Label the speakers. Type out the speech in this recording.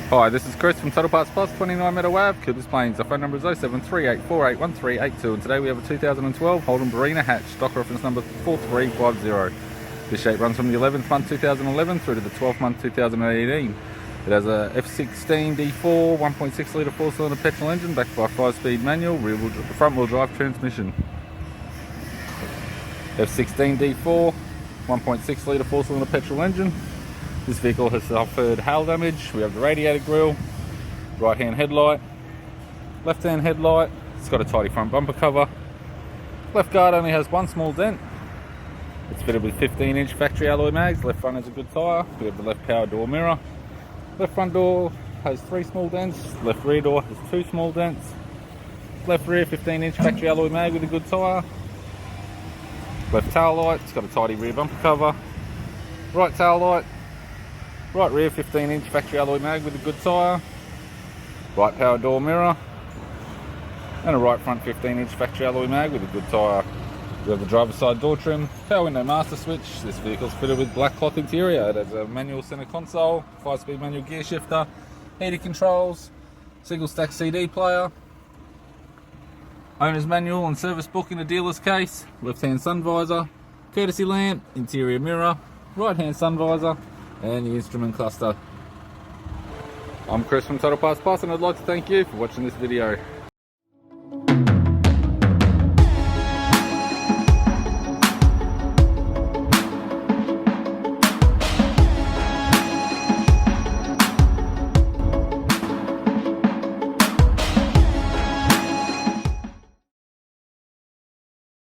Speaker 1: Hi, this is Chris from Total Parts Plus, 29 Meadow Ave, Kilburn Plains. Our phone number is 07384813812, and today we have a 2012 Holden Barina Hatch, stock reference number 4350. This shape runs from the 11th month 2011 through to the 12th month 2018. It has a F16 D4 1.6 litre 4-cylinder petrol engine backed by a 5-speed manual front wheel drive transmission. F16 D4 1.6 litre 4-cylinder petrol engine. This vehicle has suffered hail damage. We have the radiator grille, right hand headlight, left hand headlight. It's got a tidy front bumper cover. Left guard only has one small dent. It's fitted with 15-inch factory alloy mags. Left front has a good tyre. We have the left power door mirror. Left front door has 3 small dents. Left rear door has 2 small dents. Left rear 15-inch factory alloy mag with a good tyre. Left tail light, it's got a tidy rear bumper cover. Right tail light. Right rear 15-inch factory alloy mag with a good tyre. Right power door mirror. And a right front 15-inch factory alloy mag with a good tyre. We have the driver's side door trim, power window master switch. This vehicle's fitted with black cloth interior. It has a manual center console, 5-speed manual gear shifter, heated controls, single stack CD player, owner's manual and service book in a dealer's case, left hand sun visor, courtesy lamp, interior mirror, right hand sun visor, and the instrument cluster. I'm Chris from Total Parts Plus, and I'd like to thank you for watching this video.